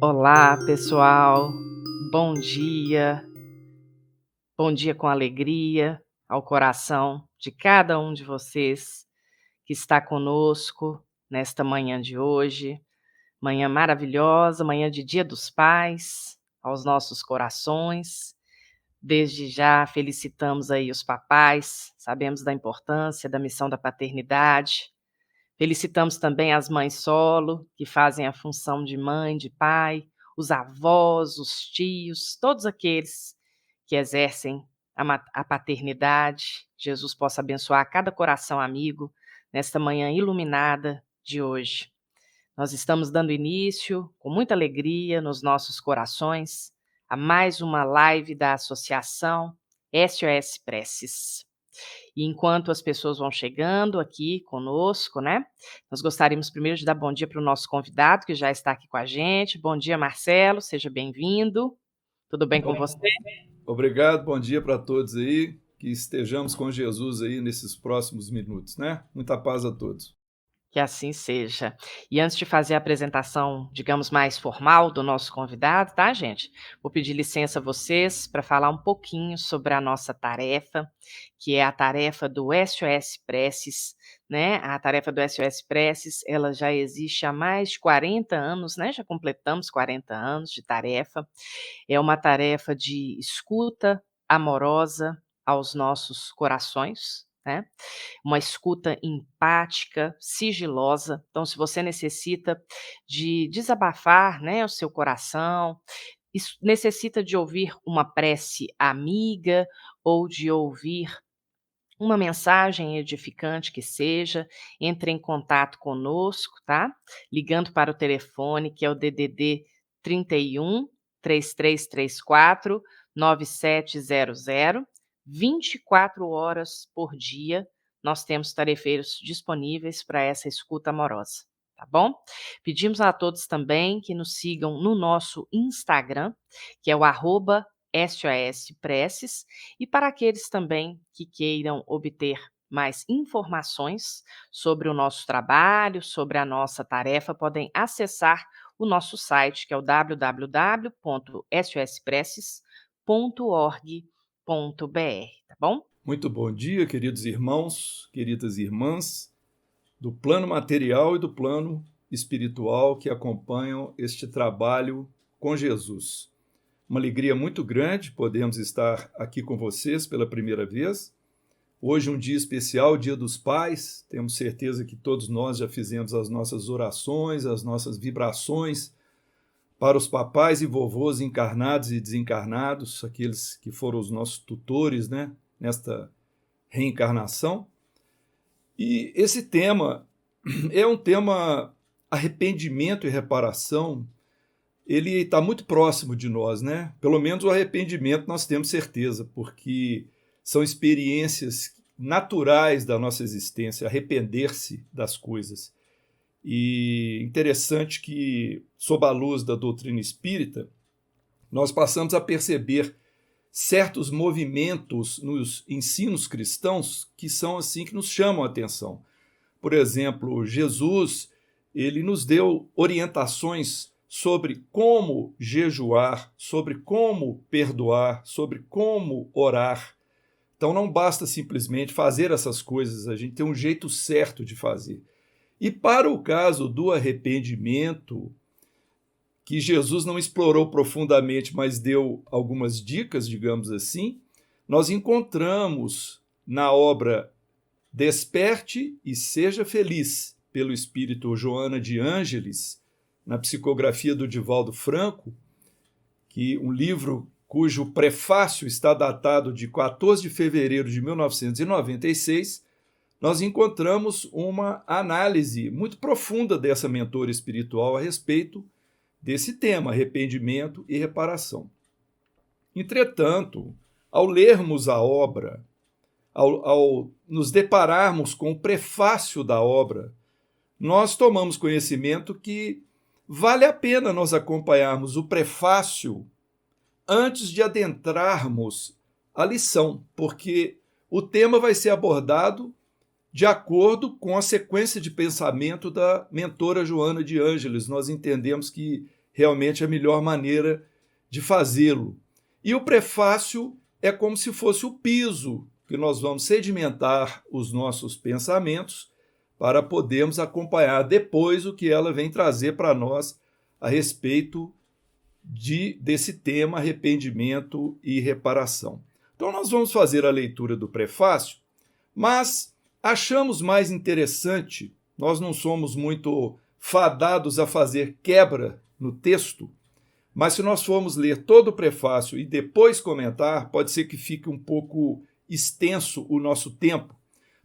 Olá, pessoal. Bom dia. Bom dia com alegria ao coração de cada um de vocês que está conosco nesta manhã de hoje. Manhã maravilhosa, manhã de Dia dos Pais, aos nossos corações. Desde já felicitamos aí os papais, sabemos da importância da missão da paternidade. Felicitamos também as mães solo, que fazem a função de mãe, de pai, os avós, os tios, todos aqueles que exercem a paternidade. Jesus possa abençoar cada coração amigo nesta manhã iluminada de hoje. Nós estamos dando início, com muita alegria nos nossos corações, a mais uma live da Associação SOS Preces. E enquanto as pessoas vão chegando aqui conosco, né, nós gostaríamos primeiro de dar bom dia para o nosso convidado, que já está aqui com a gente. Bom dia, Marcelo, seja bem-vindo. Tudo bem com você? Obrigado, bom dia para todos aí, que estejamos com Jesus aí nesses próximos minutos, né? Muita paz a todos. Que assim seja. E antes de fazer a apresentação, digamos, mais formal do nosso convidado, tá, gente? Vou pedir licença a vocês para falar um pouquinho sobre a nossa tarefa, que é a tarefa do SOS Preces, né? A tarefa do SOS Preces, ela já existe há mais de 40 anos, né? Já completamos 40 anos de tarefa. É uma tarefa de escuta amorosa aos nossos corações, né? Uma escuta empática, sigilosa. Então, se você necessita de desabafar, né, o seu coração, necessita de ouvir uma prece amiga ou de ouvir uma mensagem edificante que seja, entre em contato conosco, tá? Ligando para o telefone que é o DDD 31 3334 9700, 24 horas por dia. Nós temos tarefeiros disponíveis para essa escuta amorosa, tá bom? Pedimos a todos também que nos sigam no nosso Instagram, que é o @SOS Preces, e para aqueles também que queiram obter mais informações sobre o nosso trabalho, sobre a nossa tarefa, podem acessar o nosso site, que é o www.sospreces.org.br, tá bom? Muito bom dia, queridos irmãos, queridas irmãs, do plano material e do plano espiritual que acompanham este trabalho com Jesus. Uma alegria muito grande podemos estar aqui com vocês pela primeira vez. Hoje um dia especial, Dia dos Pais. Temos certeza que todos nós já fizemos as nossas orações, as nossas vibrações para os papais e vovôs encarnados e desencarnados, aqueles que foram os nossos tutores, né, nesta reencarnação. E esse tema é um tema arrependimento e reparação. Ele está muito próximo de nós, né? Pelo menos o arrependimento nós temos certeza, porque são experiências naturais da nossa existência, arrepender-se das coisas. E interessante que, sob a luz da doutrina espírita, nós passamos a perceber certos movimentos nos ensinos cristãos que são assim que nos chamam a atenção. Por exemplo, Jesus, ele nos deu orientações sobre como jejuar, sobre como perdoar, sobre como orar. Então não basta simplesmente fazer essas coisas, a gente tem um jeito certo de fazer. E para o caso do arrependimento, que Jesus não explorou profundamente, mas deu algumas dicas, digamos assim, nós encontramos na obra Desperte e Seja Feliz, pelo espírito Joana de Ângeles, na psicografia do Divaldo Franco, que um livro cujo prefácio está datado de 14 de fevereiro de 1996, nós encontramos uma análise muito profunda dessa mentora espiritual a respeito desse tema, arrependimento e reparação. Entretanto, ao lermos a obra, ao nos depararmos com o prefácio da obra, nós tomamos conhecimento que vale a pena nós acompanharmos o prefácio antes de adentrarmos a lição, porque o tema vai ser abordado de acordo com a sequência de pensamento da mentora Joana de Ângeles. Nós entendemos que realmente a melhor maneira de fazê-lo. E o prefácio é como se fosse o piso que nós vamos sedimentar os nossos pensamentos para podermos acompanhar depois o que ela vem trazer para nós a respeito desse tema arrependimento e reparação. Então nós vamos fazer a leitura do prefácio, mas achamos mais interessante, nós não somos muito fadados a fazer quebra no texto, mas se nós formos ler todo o prefácio e depois comentar, pode ser que fique um pouco extenso o nosso tempo.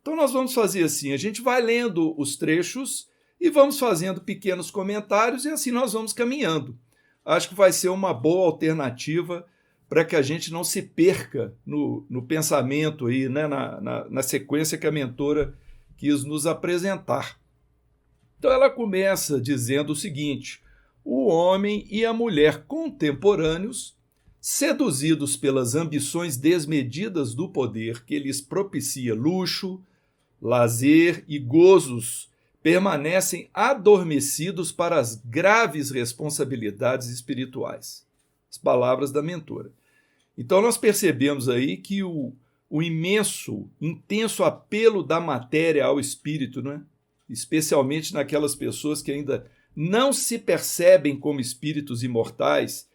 Então nós vamos fazer assim, a gente vai lendo os trechos e vamos fazendo pequenos comentários e assim nós vamos caminhando. Acho que vai ser uma boa alternativa para que a gente não se perca no pensamento, aí, né, na sequência que a mentora quis nos apresentar. Então ela começa dizendo o seguinte: o homem e a mulher contemporâneos, seduzidos pelas ambições desmedidas do poder que lhes propicia luxo, lazer e gozos, permanecem adormecidos para as graves responsabilidades espirituais. As palavras da mentora. Então nós percebemos aí que o imenso, intenso apelo da matéria ao espírito, né? Especialmente naquelas pessoas que ainda não se percebem como espíritos imortais,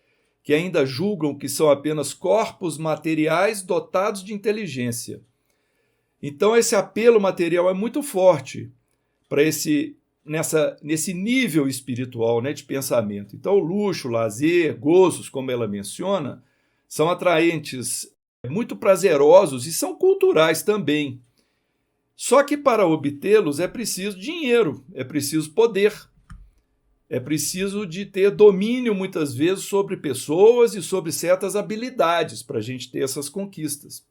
que ainda julgam que são apenas corpos materiais dotados de inteligência. Então esse apelo material é muito forte para nesse nível espiritual, né, de pensamento. Então, o luxo, lazer, gozos, como ela menciona, são atraentes, muito prazerosos e são culturais também. Só que para obtê-los é preciso dinheiro, é preciso poder, é preciso de ter domínio, muitas vezes, sobre pessoas e sobre certas habilidades para a gente ter essas conquistas.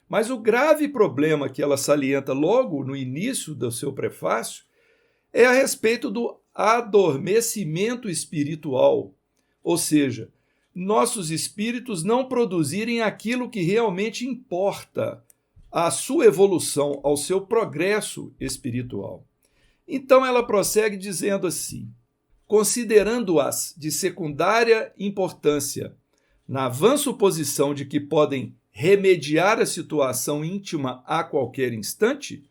Mas o grave problema que ela salienta logo no início do seu prefácio é a respeito do adormecimento espiritual, ou seja, nossos espíritos não produzirem aquilo que realmente importa, à sua evolução, ao seu progresso espiritual. Então ela prossegue dizendo assim: considerando-as de secundária importância, na vã suposição de que podem remediar a situação íntima a qualquer instante,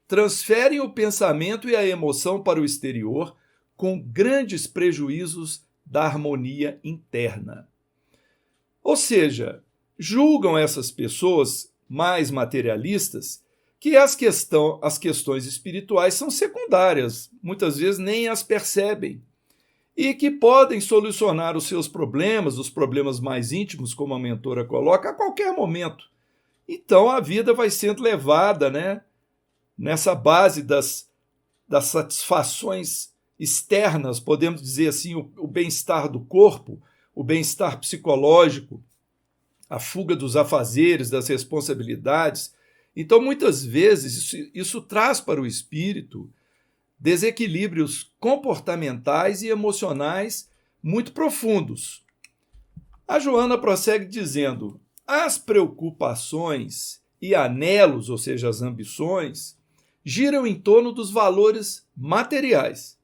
transferem o pensamento e a emoção para o exterior com grandes prejuízos da harmonia interna. Ou seja, julgam essas pessoas mais materialistas que as questões espirituais são secundárias, muitas vezes nem as percebem, e que podem solucionar os seus problemas, os problemas mais íntimos, como a mentora coloca, a qualquer momento. Então a vida vai sendo levada, né, nessa base das satisfações externas, podemos dizer assim, o bem-estar do corpo, o bem-estar psicológico, a fuga dos afazeres, das responsabilidades. Então, muitas vezes, isso traz para o espírito desequilíbrios comportamentais e emocionais muito profundos. A Joana prossegue dizendo: as preocupações e anelos, ou seja, as ambições, giram em torno dos valores materiais,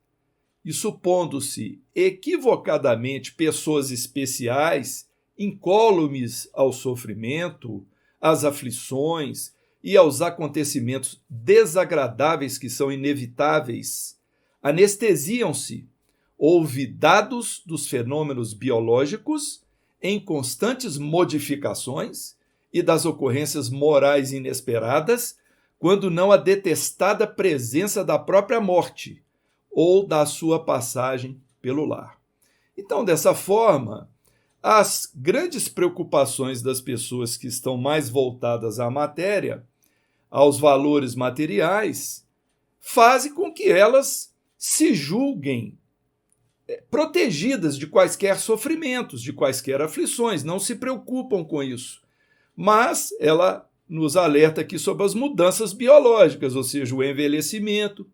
e supondo-se equivocadamente pessoas especiais, incólumes ao sofrimento, às aflições e aos acontecimentos desagradáveis que são inevitáveis, anestesiam-se, olvidados dos fenômenos biológicos em constantes modificações e das ocorrências morais inesperadas, quando não a detestada presença da própria morte ou da sua passagem pelo lar. Então, dessa forma, as grandes preocupações das pessoas que estão mais voltadas à matéria, aos valores materiais, fazem com que elas se julguem protegidas de quaisquer sofrimentos, de quaisquer aflições, não se preocupam com isso. Mas ela nos alerta aqui sobre as mudanças biológicas, ou seja, o envelhecimento,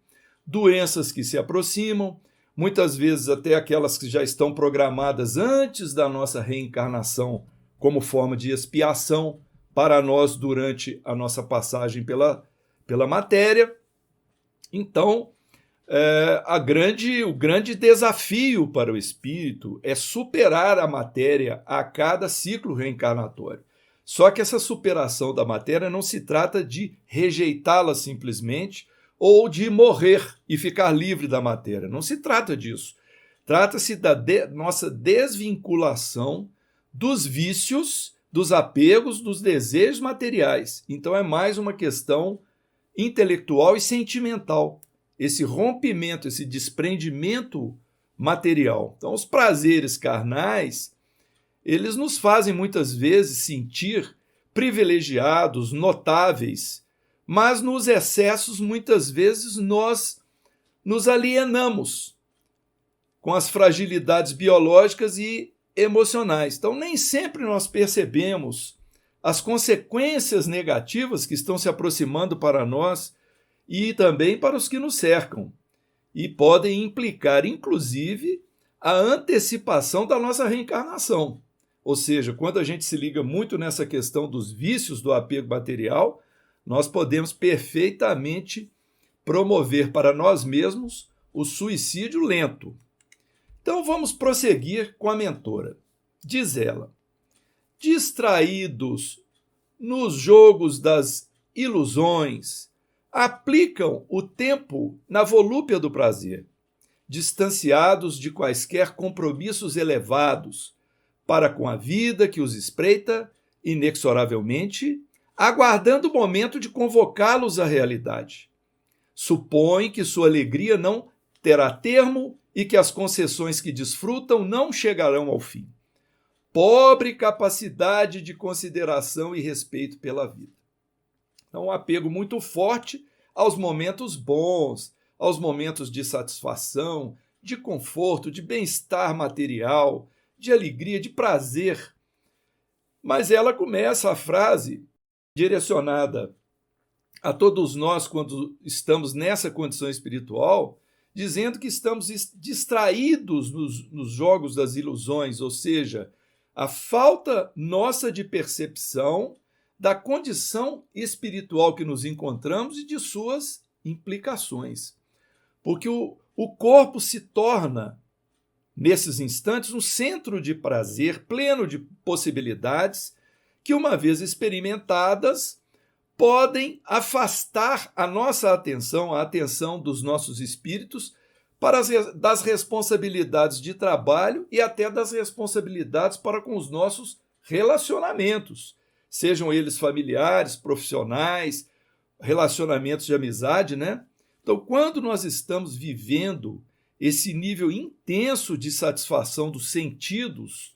doenças que se aproximam, muitas vezes até aquelas que já estão programadas antes da nossa reencarnação, como forma de expiação para nós durante a nossa passagem pela matéria. Então, o grande desafio para o espírito é superar a matéria a cada ciclo reencarnatório. Só que essa superação da matéria não se trata de rejeitá-la simplesmente ou de morrer e ficar livre da matéria. Não se trata disso. Trata-se da nossa desvinculação dos vícios, dos apegos, dos desejos materiais. Então é mais uma questão intelectual e sentimental. Esse rompimento, esse desprendimento material. Então, os prazeres carnais, eles nos fazem muitas vezes sentir privilegiados, notáveis, mas nos excessos, muitas vezes, nós nos alienamos com as fragilidades biológicas e emocionais. Então, nem sempre nós percebemos as consequências negativas que estão se aproximando para nós e também para os que nos cercam, e podem implicar, inclusive, a antecipação da nossa reencarnação. Ou seja, quando a gente se liga muito nessa questão dos vícios do apego material, nós podemos perfeitamente promover para nós mesmos o suicídio lento. Então vamos prosseguir com a mentora. Diz ela: distraídos nos jogos das ilusões, aplicam o tempo na volúpia do prazer, distanciados de quaisquer compromissos elevados, para com a vida que os espreita inexoravelmente, aguardando o momento de convocá-los à realidade. Supõem que sua alegria não terá termo e que as concessões que desfrutam não chegarão ao fim. Pobre capacidade de consideração e respeito pela vida. Então, um apego muito forte aos momentos bons, aos momentos de satisfação, de conforto, de bem-estar material, de alegria, de prazer. Mas ela começa a frase direcionada a todos nós quando estamos nessa condição espiritual, dizendo que estamos distraídos nos jogos das ilusões, ou seja, a falta nossa de percepção da condição espiritual que nos encontramos e de suas implicações. Porque o corpo se torna, nesses instantes, um centro de prazer pleno de possibilidades que, uma vez experimentadas, podem afastar a nossa atenção, a atenção dos nossos espíritos, das responsabilidades de trabalho e até das responsabilidades para com os nossos relacionamentos, sejam eles familiares, profissionais, relacionamentos de amizade, né? Então, quando nós estamos vivendo esse nível intenso de satisfação dos sentidos,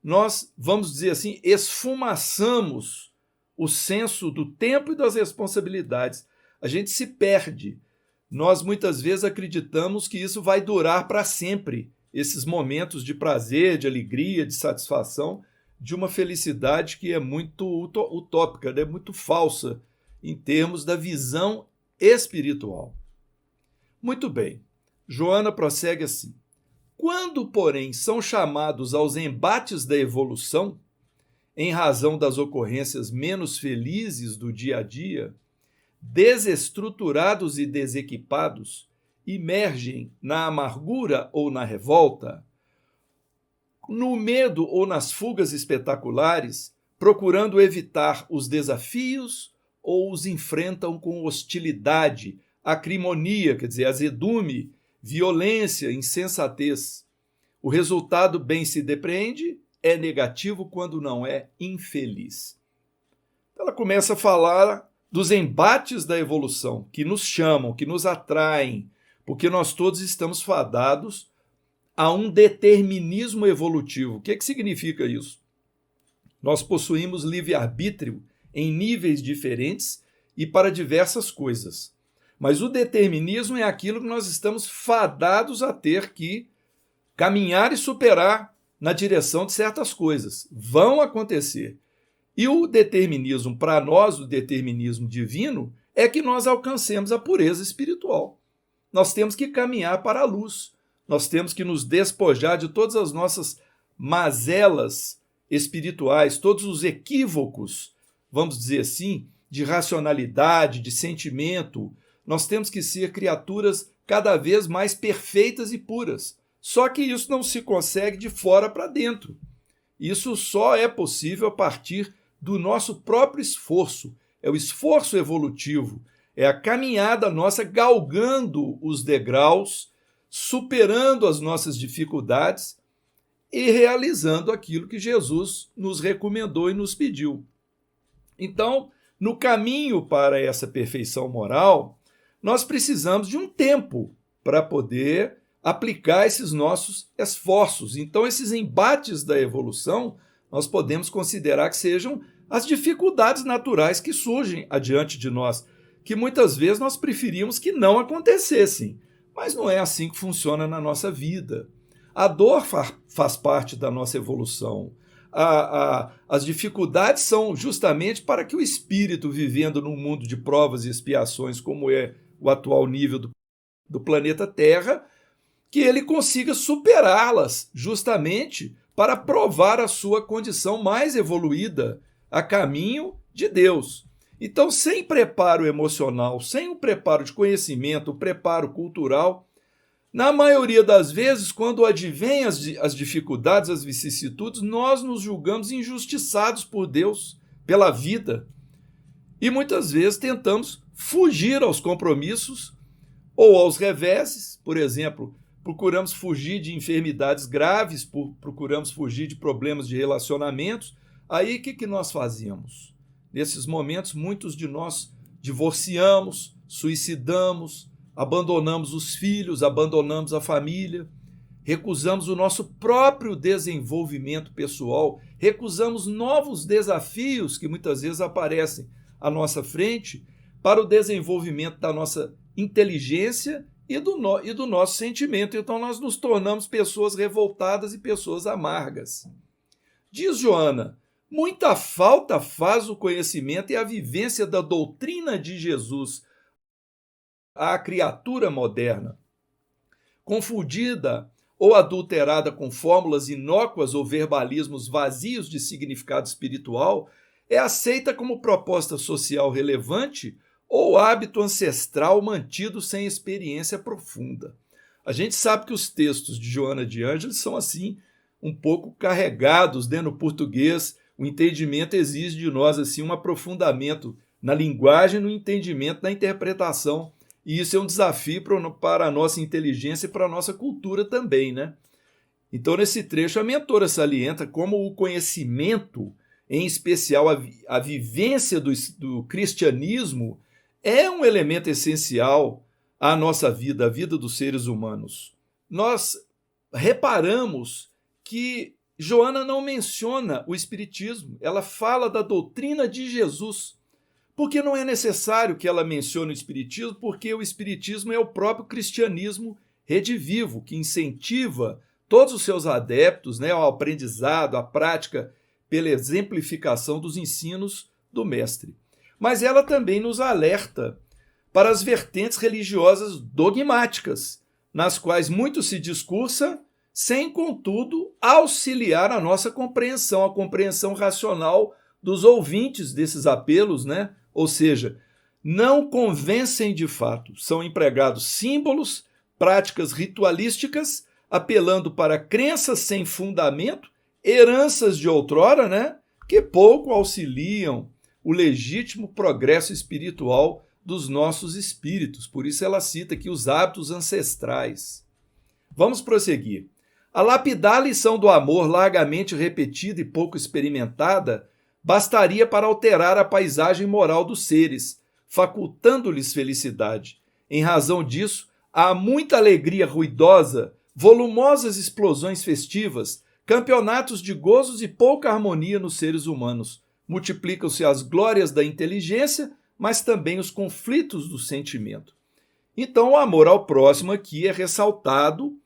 nós, vamos dizer assim, esfumaçamos o senso do tempo e das responsabilidades. A gente se perde. Nós, muitas vezes, acreditamos que isso vai durar para sempre, esses momentos de prazer, de alegria, de satisfação, de uma felicidade que é muito utópica, é muito falsa em termos da visão espiritual. Muito bem, Joana prossegue assim: quando, porém, são chamados aos embates da evolução, em razão das ocorrências menos felizes do dia a dia, desestruturados e desequipados, emergem na amargura ou na revolta, no medo ou nas fugas espetaculares, procurando evitar os desafios ou os enfrentam com hostilidade, acrimonia, quer dizer, azedume, violência, insensatez. O resultado bem se depreende, é negativo quando não é infeliz. Ela começa a falar dos embates da evolução, que nos chamam, que nos atraem, porque nós todos estamos fadados a um determinismo evolutivo. O que significa isso? Nós possuímos livre-arbítrio em níveis diferentes e para diversas coisas. Mas o determinismo é aquilo que nós estamos fadados a ter que caminhar e superar na direção de certas coisas. Vão acontecer. E o determinismo, para nós, o determinismo divino, é que nós alcancemos a pureza espiritual. Nós temos que caminhar para a luz. Nós temos que nos despojar de todas as nossas mazelas espirituais, todos os equívocos, vamos dizer assim, de racionalidade, de sentimento. Nós temos que ser criaturas cada vez mais perfeitas e puras. Só que isso não se consegue de fora para dentro. Isso só é possível a partir do nosso próprio esforço. É o esforço evolutivo, é a caminhada nossa galgando os degraus, superando as nossas dificuldades e realizando aquilo que Jesus nos recomendou e nos pediu. Então, no caminho para essa perfeição moral, nós precisamos de um tempo para poder aplicar esses nossos esforços. Então, esses embates da evolução, nós podemos considerar que sejam as dificuldades naturais que surgem adiante de nós, que muitas vezes nós preferimos que não acontecessem, mas não é assim que funciona na nossa vida. A dor faz parte da nossa evolução. As dificuldades são justamente para que o espírito, vivendo num mundo de provas e expiações, como é o atual nível do planeta Terra, que ele consiga superá-las, justamente para provar a sua condição mais evoluída a caminho de Deus. Então, sem preparo emocional, sem um preparo de conhecimento, um preparo cultural, na maioria das vezes, quando advêm as dificuldades, as vicissitudes, nós nos julgamos injustiçados por Deus, pela vida. E muitas vezes tentamos fugir aos compromissos ou aos reveses. Por exemplo, procuramos fugir de enfermidades graves, procuramos fugir de problemas de relacionamentos. Aí o que nós fazemos? Nesses momentos, muitos de nós divorciamos, suicidamos, abandonamos os filhos, abandonamos a família, recusamos o nosso próprio desenvolvimento pessoal, recusamos novos desafios que muitas vezes aparecem à nossa frente para o desenvolvimento da nossa inteligência e do nosso sentimento. Então nós nos tornamos pessoas revoltadas e pessoas amargas. Diz Joana: muita falta faz o conhecimento e a vivência da doutrina de Jesus à criatura moderna. Confundida ou adulterada com fórmulas inócuas ou verbalismos vazios de significado espiritual, é aceita como proposta social relevante ou hábito ancestral mantido sem experiência profunda. A gente sabe que os textos de Joana de Ângeles são assim, um pouco carregados, né, no português. O entendimento exige de nós assim um aprofundamento na linguagem, no entendimento, na interpretação. E isso é um desafio para a nossa inteligência e para a nossa cultura também, né? Então, nesse trecho, a mentora salienta como o conhecimento, em especial a vivência do cristianismo, é um elemento essencial à nossa vida, à vida dos seres humanos. Nós reparamos que Joana não menciona o Espiritismo, ela fala da doutrina de Jesus, porque não é necessário que ela mencione o Espiritismo, porque o Espiritismo é o próprio cristianismo redivivo, que incentiva todos os seus adeptos, né, ao aprendizado, à prática, pela exemplificação dos ensinos do Mestre. Mas ela também nos alerta para as vertentes religiosas dogmáticas, nas quais muito se discursa, sem, contudo, auxiliar a nossa compreensão, a compreensão racional dos ouvintes desses apelos, né? Ou seja, não convencem de fato. São empregados símbolos, práticas ritualísticas, apelando para crenças sem fundamento, heranças de outrora, né? Que pouco auxiliam o legítimo progresso espiritual dos nossos espíritos. Por isso ela cita aqui os hábitos ancestrais. Vamos prosseguir. A lapidar lição do amor, largamente repetida e pouco experimentada, bastaria para alterar a paisagem moral dos seres, facultando-lhes felicidade. Em razão disso, há muita alegria ruidosa, volumosas explosões festivas, campeonatos de gozos e pouca harmonia nos seres humanos. Multiplicam-se as glórias da inteligência, mas também os conflitos do sentimento. Então, o amor ao próximo aqui é ressaltado,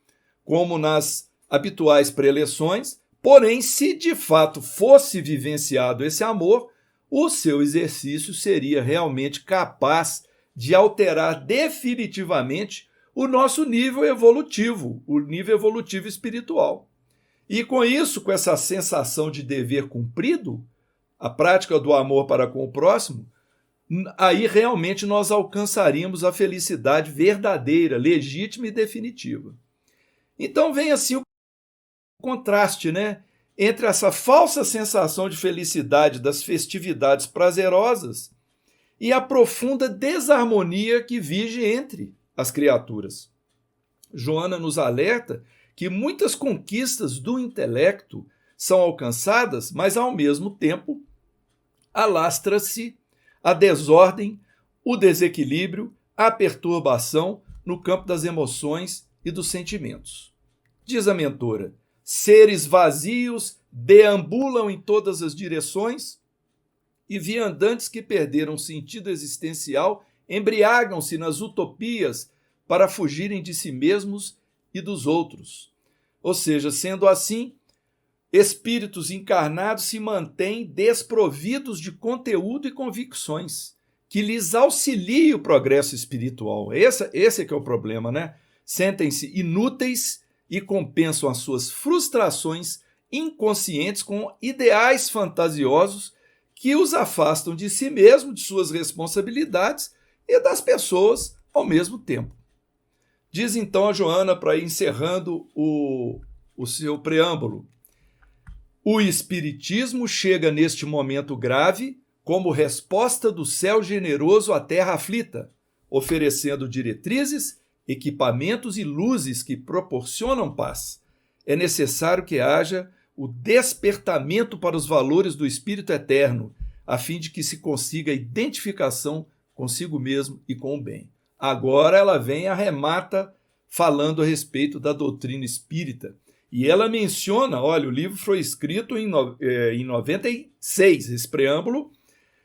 como nas habituais preleções, porém, se de fato fosse vivenciado esse amor, o seu exercício seria realmente capaz de alterar definitivamente o nosso nível evolutivo, o nível evolutivo espiritual. E com isso, com essa sensação de dever cumprido, a prática do amor para com o próximo, aí realmente nós alcançaríamos a felicidade verdadeira, legítima e definitiva. Então vem assim o contraste, né, entre essa falsa sensação de felicidade das festividades prazerosas e a profunda desarmonia que vige entre as criaturas. Joana nos alerta que muitas conquistas do intelecto são alcançadas, mas ao mesmo tempo alastra-se a desordem, o desequilíbrio, a perturbação no campo das emoções e dos sentimentos. Diz a mentora: seres vazios deambulam em todas as direções e viandantes que perderam sentido existencial embriagam-se nas utopias para fugirem de si mesmos e dos outros. Ou seja, sendo assim, espíritos encarnados se mantêm desprovidos de conteúdo e convicções que lhes auxiliem o progresso espiritual. Esse é que é o problema, né? Sentem-se inúteis e compensam as suas frustrações inconscientes com ideais fantasiosos que os afastam de si mesmo, de suas responsabilidades e das pessoas ao mesmo tempo. Diz então a Joana, para ir encerrando o seu preâmbulo: o Espiritismo chega neste momento grave como resposta do céu generoso à terra aflita, oferecendo diretrizes, equipamentos e luzes que proporcionam paz. É necessário que haja o despertamento para os valores do Espírito Eterno, a fim de que se consiga a identificação consigo mesmo e com o bem. Agora ela vem e arremata falando a respeito da doutrina espírita. E ela menciona, olha, o livro foi escrito em 96, esse preâmbulo,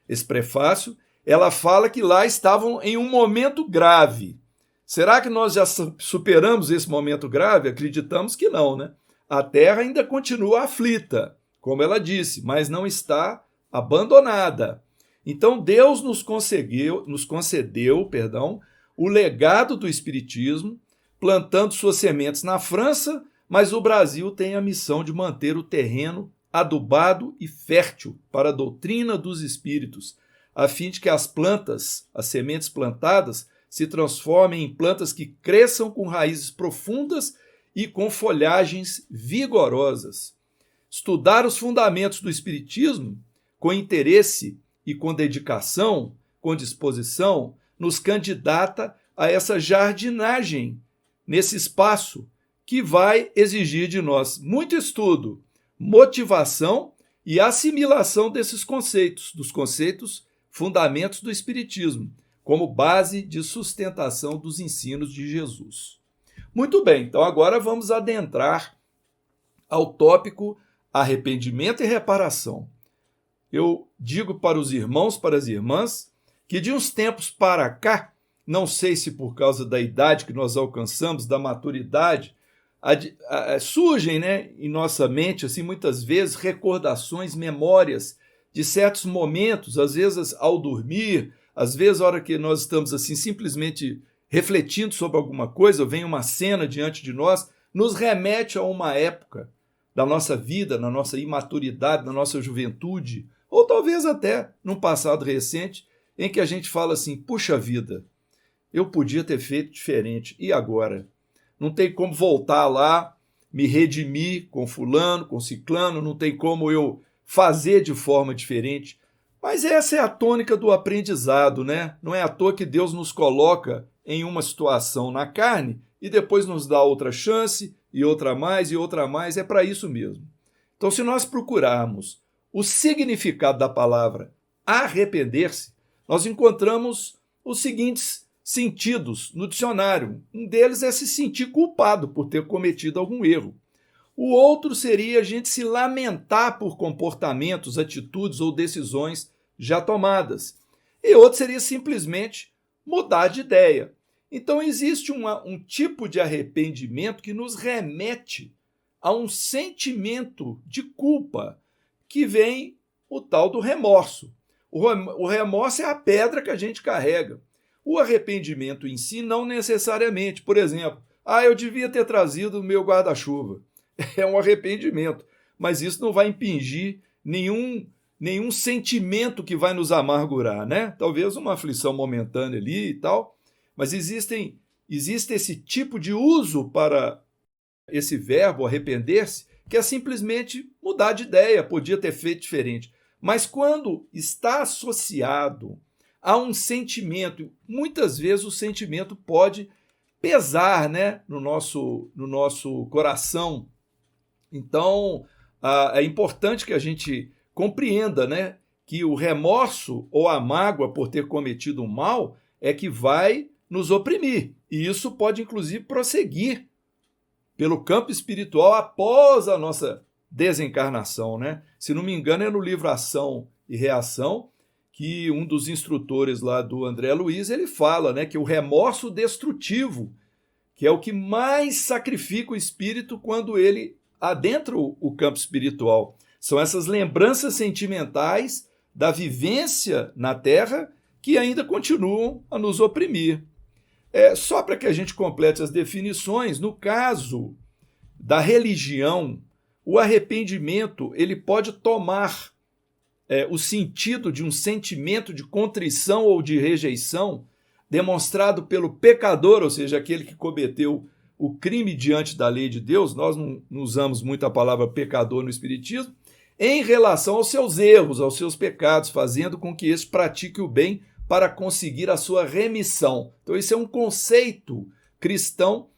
esse prefácio, ela fala que lá estavam em um momento grave. Será que nós já superamos esse momento grave? Acreditamos que não, né? A Terra ainda continua aflita, como ela disse, mas não está abandonada. Então Deus nos concedeu, o legado do Espiritismo, plantando suas sementes na França, mas o Brasil tem a missão de manter o terreno adubado e fértil para a doutrina dos espíritos, a fim de que as plantas, as sementes plantadas, se transformem em plantas que cresçam com raízes profundas e com folhagens vigorosas. Estudar os fundamentos do espiritismo com interesse e com dedicação, com disposição, nos candidata a essa jardinagem nesse espaço que vai exigir de nós muito estudo, motivação e assimilação desses conceitos, dos conceitos fundamentos do Espiritismo, como base de sustentação dos ensinos de Jesus. Muito bem, então agora vamos adentrar ao tópico arrependimento e reparação. Eu digo para os irmãos, para as irmãs, que de uns tempos para cá, não sei se por causa da idade que nós alcançamos, da maturidade, surgem, né, em nossa mente, assim, muitas vezes, recordações, memórias de certos momentos, às vezes ao dormir, às vezes a hora que nós estamos assim simplesmente refletindo sobre alguma coisa, vem uma cena diante de nós, nos remete a uma época da nossa vida, na nossa imaturidade, na nossa juventude, ou talvez até num passado recente, em que a gente fala assim: puxa vida, eu podia ter feito diferente, e agora? Não tem como voltar lá, me redimir com fulano, com ciclano, não tem como eu fazer de forma diferente. Mas essa é a tônica do aprendizado, né? Não é à toa que Deus nos coloca em uma situação na carne e depois nos dá outra chance, e outra mais, e outra mais. É para isso mesmo. Então, se nós procurarmos o significado da palavra arrepender-se, nós encontramos os seguintes sentidos no dicionário. Um deles é se sentir culpado por ter cometido algum erro. O outro seria a gente se lamentar por comportamentos, atitudes ou decisões já tomadas. E outro seria simplesmente mudar de ideia. Então existe um tipo de arrependimento que nos remete a um sentimento de culpa, que vem o tal do remorso. O remorso é a pedra que a gente carrega. O arrependimento em si não necessariamente. Por exemplo, eu devia ter trazido o meu guarda-chuva. É um arrependimento, mas isso não vai impingir nenhum nenhum sentimento que vai nos amargurar, né? Talvez uma aflição momentânea ali e tal, mas existe esse tipo de uso para esse verbo arrepender-se, que é simplesmente mudar de ideia, podia ter feito diferente. Mas quando está associado a um sentimento, muitas vezes o sentimento pode pesar, né, no nosso coração. Então, é importante que a gente compreenda, né, que o remorso ou a mágoa por ter cometido um mal é que vai nos oprimir. E isso pode, inclusive, prosseguir pelo campo espiritual após a nossa desencarnação, né? Se não me engano, é no livro Ação e Reação que um dos instrutores lá do André Luiz, ele fala, né, que o remorso destrutivo, que é o que mais sacrifica o espírito quando ele adentra o campo espiritual. São essas lembranças sentimentais da vivência na Terra que ainda continuam a nos oprimir. Só para que a gente complete as definições, no caso da religião, o arrependimento ele pode tomar o sentido de um sentimento de contrição ou de rejeição demonstrado pelo pecador, ou seja, aquele que cometeu o crime diante da lei de Deus. Nós não usamos muito a palavra pecador no Espiritismo, em relação aos seus erros, aos seus pecados, fazendo com que este pratique o bem para conseguir a sua remissão. Então, esse é um conceito cristão,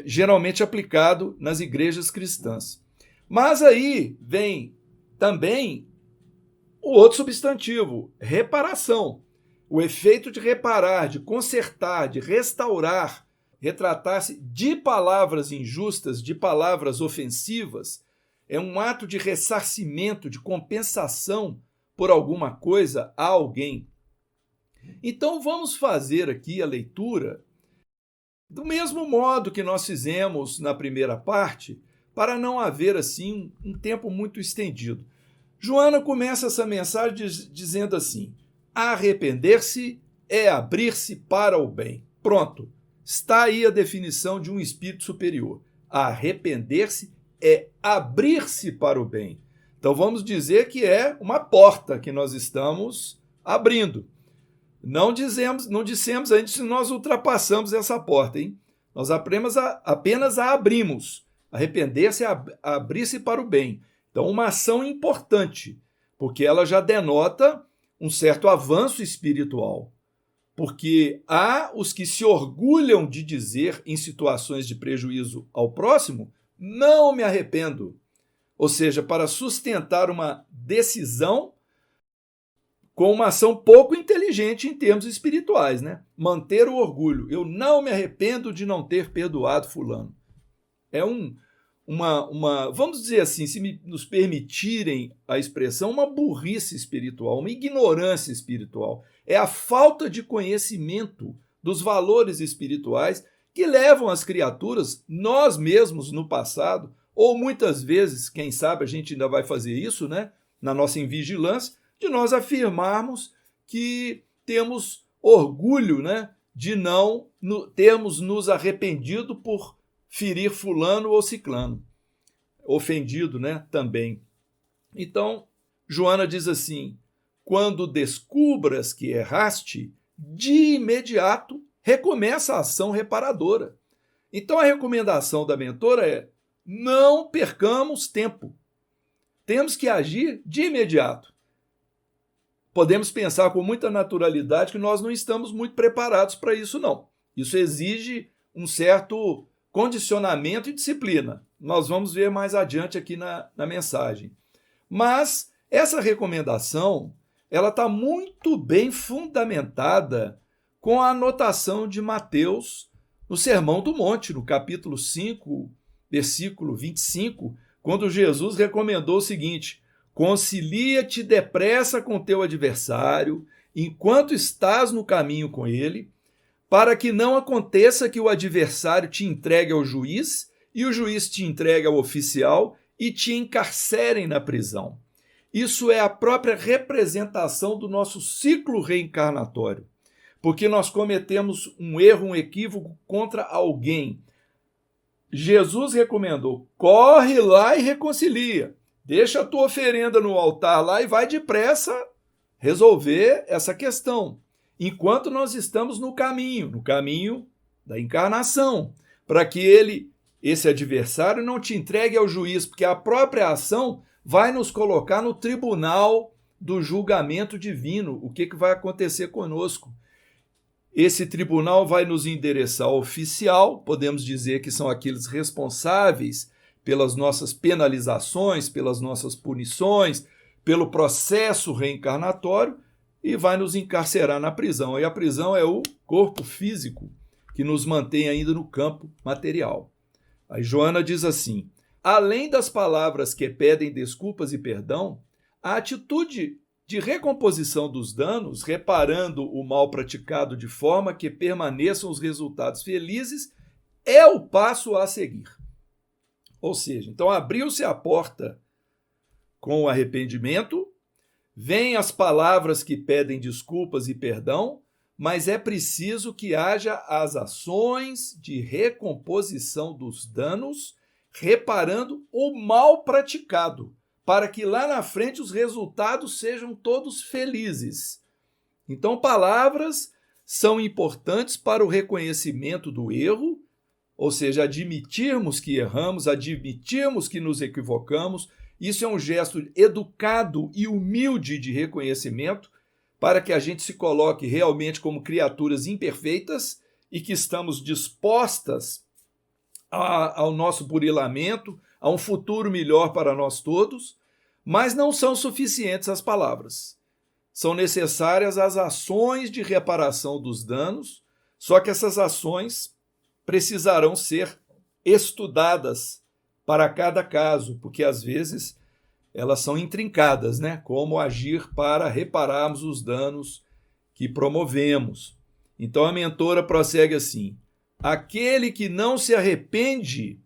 geralmente aplicado nas igrejas cristãs. Mas aí vem também o outro substantivo, reparação. O efeito de reparar, de consertar, de restaurar, retratar-se de palavras injustas, de palavras ofensivas, é um ato de ressarcimento, de compensação por alguma coisa a alguém. Então vamos fazer aqui a leitura do mesmo modo que nós fizemos na primeira parte, para não haver assim um tempo muito estendido. Joana começa essa mensagem dizendo assim: arrepender-se é abrir-se para o bem. Pronto, está aí a definição de um espírito superior. Arrepender-se é abrir-se para o bem. Então vamos dizer que é uma porta que nós estamos abrindo. Não dissemos ainda se nós ultrapassamos essa porta, hein? Nós apenas a abrimos. Arrepender-se é abrir-se para o bem. Então, uma ação importante, porque ela já denota um certo avanço espiritual. Porque há os que se orgulham de dizer, em situações de prejuízo ao próximo, não me arrependo. Ou seja, para sustentar uma decisão com uma ação pouco inteligente em termos espirituais, né? Manter o orgulho. Eu não me arrependo de não ter perdoado fulano. É vamos dizer assim, se nos permitirem a expressão, uma burrice espiritual, uma ignorância espiritual. É a falta de conhecimento dos valores espirituais que levam as criaturas, nós mesmos no passado, ou muitas vezes, quem sabe a gente ainda vai fazer isso, né? Na nossa invigilância, de nós afirmarmos que temos orgulho, né, de não termos nos arrependido por ferir fulano ou ciclano. Ofendido, né, também. Então, Joana diz assim: quando descubras que erraste, de imediato recomeça a ação reparadora. Então, a recomendação da mentora é: não percamos tempo. Temos que agir de imediato. Podemos pensar com muita naturalidade que nós não estamos muito preparados para isso, não. Isso exige um certo condicionamento e disciplina. Nós vamos ver mais adiante aqui na mensagem. Mas essa recomendação, ela está muito bem fundamentada com a anotação de Mateus no Sermão do Monte, no capítulo 5, versículo 25, quando Jesus recomendou o seguinte: concilia-te depressa com teu adversário, enquanto estás no caminho com ele, para que não aconteça que o adversário te entregue ao juiz e o juiz te entregue ao oficial e te encarcerem na prisão. Isso é a própria representação do nosso ciclo reencarnatório, porque nós cometemos um erro, um equívoco contra alguém. Jesus recomendou: corre lá e reconcilia. Deixa a tua oferenda no altar lá e vai depressa resolver essa questão. Enquanto nós estamos no caminho da encarnação, para que esse adversário não te entregue ao juiz, porque a própria ação vai nos colocar no tribunal do julgamento divino. O que vai acontecer conosco? Esse tribunal vai nos endereçar ao oficial, podemos dizer que são aqueles responsáveis pelas nossas penalizações, pelas nossas punições, pelo processo reencarnatório, e vai nos encarcerar na prisão. E a prisão é o corpo físico que nos mantém ainda no campo material. Aí Joana diz assim: além das palavras que pedem desculpas e perdão, a atitude de recomposição dos danos, reparando o mal praticado de forma que permaneçam os resultados felizes, é o passo a seguir. Ou seja, então abriu-se a porta com o arrependimento, vêm as palavras que pedem desculpas e perdão, mas é preciso que haja as ações de recomposição dos danos, reparando o mal praticado, para que lá na frente os resultados sejam todos felizes. Então, palavras são importantes para o reconhecimento do erro, ou seja, admitirmos que erramos, admitirmos que nos equivocamos. Isso é um gesto educado e humilde de reconhecimento, para que a gente se coloque realmente como criaturas imperfeitas e que estamos dispostas ao nosso burilamento, a um futuro melhor para nós todos, mas não são suficientes as palavras. São necessárias as ações de reparação dos danos, só que essas ações precisarão ser estudadas para cada caso, porque às vezes elas são intrincadas, né? Como agir para repararmos os danos que promovemos. Então a mentora prossegue assim: aquele que não se arrepende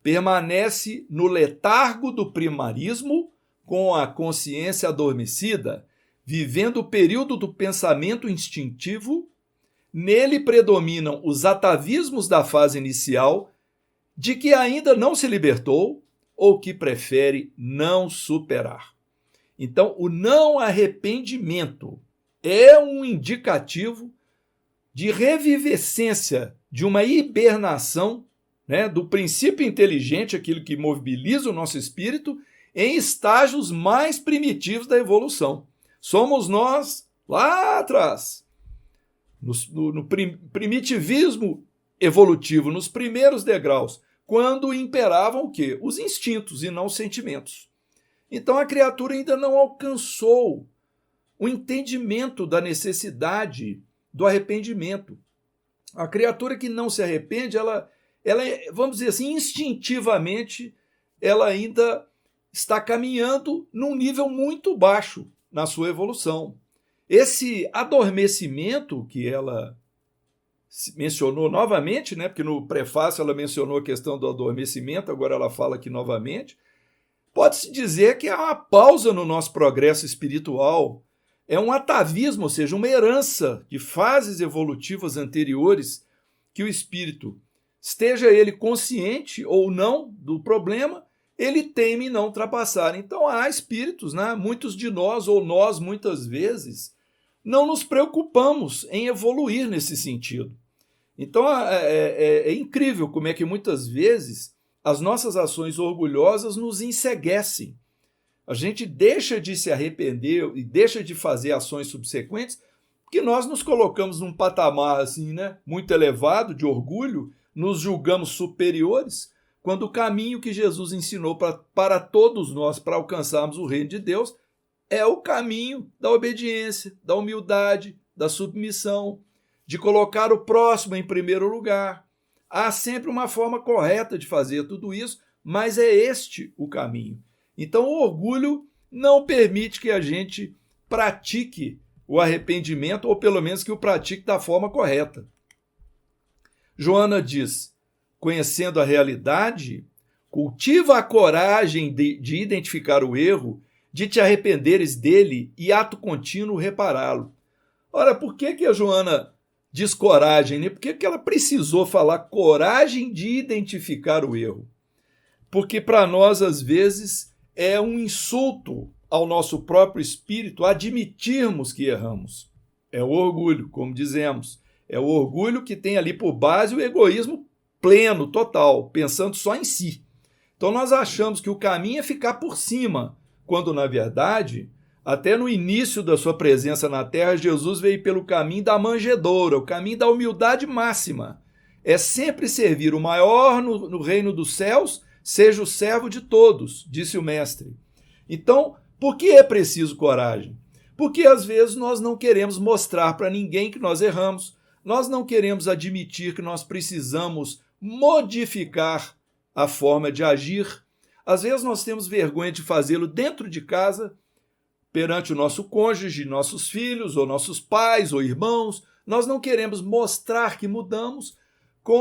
permanece no letargo do primarismo, com a consciência adormecida, vivendo o período do pensamento instintivo. Nele predominam os atavismos da fase inicial, de que ainda não se libertou ou que prefere não superar. Então, o não arrependimento é um indicativo de revivescência, de uma hibernação, né, do princípio inteligente, aquilo que mobiliza o nosso espírito, em estágios mais primitivos da evolução. Somos nós, lá atrás, no primitivismo evolutivo, nos primeiros degraus, quando imperavam o quê? Os instintos e não os sentimentos. Então a criatura ainda não alcançou o entendimento da necessidade do arrependimento. A criatura que não se arrepende, ela vamos dizer assim, instintivamente, ela ainda está caminhando num nível muito baixo na sua evolução. Esse adormecimento que ela mencionou novamente, né? Porque no prefácio ela mencionou a questão do adormecimento, agora ela fala aqui novamente. Pode-se dizer que é uma pausa no nosso progresso espiritual, é um atavismo, ou seja, uma herança de fases evolutivas anteriores que o espírito, esteja ele consciente ou não do problema, ele teme não ultrapassar. Então há espíritos, né? Muitos de nós, ou nós muitas vezes, não nos preocupamos em evoluir nesse sentido. Então é incrível como é que muitas vezes as nossas ações orgulhosas nos enceguecem. A gente deixa de se arrepender e deixa de fazer ações subsequentes porque nós nos colocamos num patamar assim, né, muito elevado de orgulho, nos julgamos superiores, quando o caminho que Jesus ensinou para todos nós, para alcançarmos o reino de Deus, é o caminho da obediência, da humildade, da submissão, de colocar o próximo em primeiro lugar. Há sempre uma forma correta de fazer tudo isso, mas é este o caminho. Então o orgulho não permite que a gente pratique o arrependimento, ou pelo menos que o pratique da forma correta. Joana diz: conhecendo a realidade, cultiva a coragem de identificar o erro, de te arrependeres dele e ato contínuo repará-lo. Ora, por que a Joana diz coragem, né? Por que ela precisou falar coragem de identificar o erro? Porque para nós, às vezes, é um insulto ao nosso próprio espírito admitirmos que erramos. É o orgulho, como dizemos. É o orgulho que tem ali por base o egoísmo pleno, total, pensando só em si. Então nós achamos que o caminho é ficar por cima, quando na verdade, até no início da sua presença na terra, Jesus veio pelo caminho da manjedoura, o caminho da humildade máxima. É sempre servir o maior no reino dos céus, seja o servo de todos, disse o mestre. Então, por que é preciso coragem? Porque às vezes nós não queremos mostrar para ninguém que nós erramos, nós não queremos admitir que nós precisamos modificar a forma de agir. Às vezes nós temos vergonha de fazê-lo dentro de casa, perante o nosso cônjuge, nossos filhos, ou nossos pais, ou irmãos. Nós não queremos mostrar que mudamos,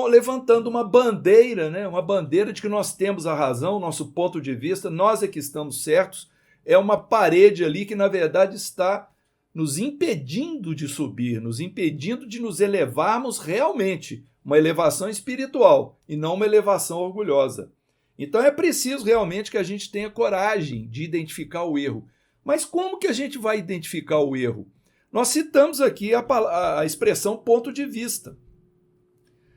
levantando uma bandeira, né? Uma bandeira de que nós temos a razão, nosso ponto de vista, nós é que estamos certos. É uma parede ali que, na verdade, está nos impedindo de subir, nos impedindo de nos elevarmos realmente, uma elevação espiritual e não uma elevação orgulhosa. Então é preciso realmente que a gente tenha coragem de identificar o erro. Mas como que a gente vai identificar o erro? Nós citamos aqui a expressão ponto de vista.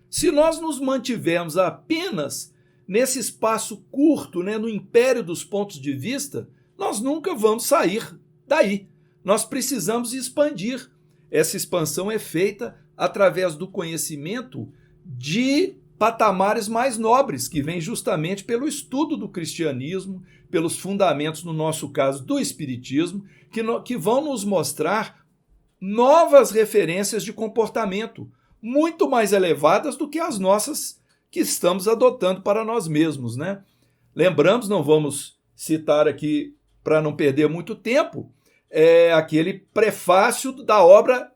Se nós nos mantivermos apenas nesse espaço curto, né, no império dos pontos de vista, nós nunca vamos sair daí. Nós precisamos expandir. Essa expansão é feita através do conhecimento de patamares mais nobres, que vem justamente pelo estudo do cristianismo, pelos fundamentos, no nosso caso, do espiritismo, que vão nos mostrar novas referências de comportamento, muito mais elevadas do que as nossas que estamos adotando para nós mesmos, né? Lembramos, não vamos citar aqui para não perder muito tempo, aquele prefácio da obra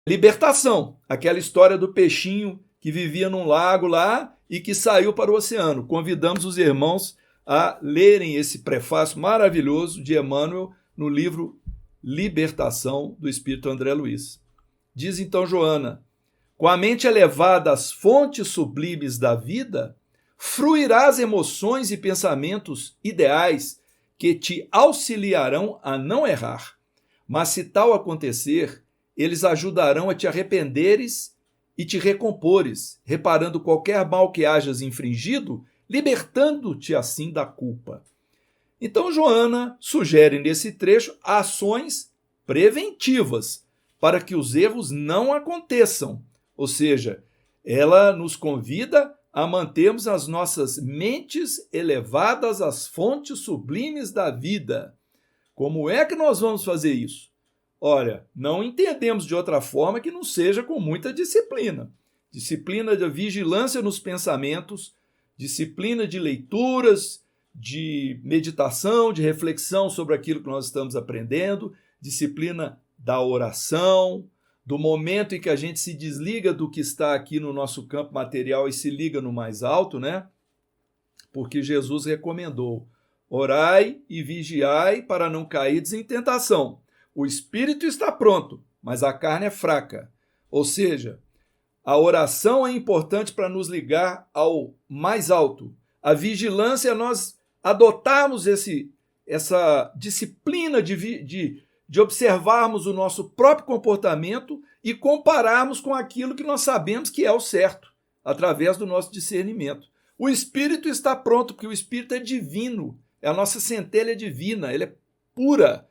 Libertação, aquela história do peixinho que vivia num lago lá e que saiu para o oceano. Convidamos os irmãos a lerem esse prefácio maravilhoso de Emmanuel no livro Libertação, do Espírito André Luiz. Diz então Joana: com a mente elevada às fontes sublimes da vida, fruirás emoções e pensamentos ideais que te auxiliarão a não errar. Mas se tal acontecer, eles ajudarão a te arrependeres e te recompores, reparando qualquer mal que hajas infringido, libertando-te assim da culpa. Então Joana sugere nesse trecho ações preventivas para que os erros não aconteçam. Ou seja, ela nos convida a mantermos as nossas mentes elevadas às fontes sublimes da vida. Como é que nós vamos fazer isso? Olha, não entendemos de outra forma que não seja com muita disciplina. Disciplina de vigilância nos pensamentos, disciplina de leituras, de meditação, de reflexão sobre aquilo que nós estamos aprendendo, disciplina da oração, do momento em que a gente se desliga do que está aqui no nosso campo material e se liga no mais alto, né? Porque Jesus recomendou: orai e vigiai para não cairdes em tentação. O espírito está pronto, mas a carne é fraca. Ou seja, a oração é importante para nos ligar ao mais alto. A vigilância é nós adotarmos essa disciplina de observarmos o nosso próprio comportamento e compararmos com aquilo que nós sabemos que é o certo, através do nosso discernimento. O espírito está pronto, porque o espírito é divino, a nossa centelha divina, ele é pura,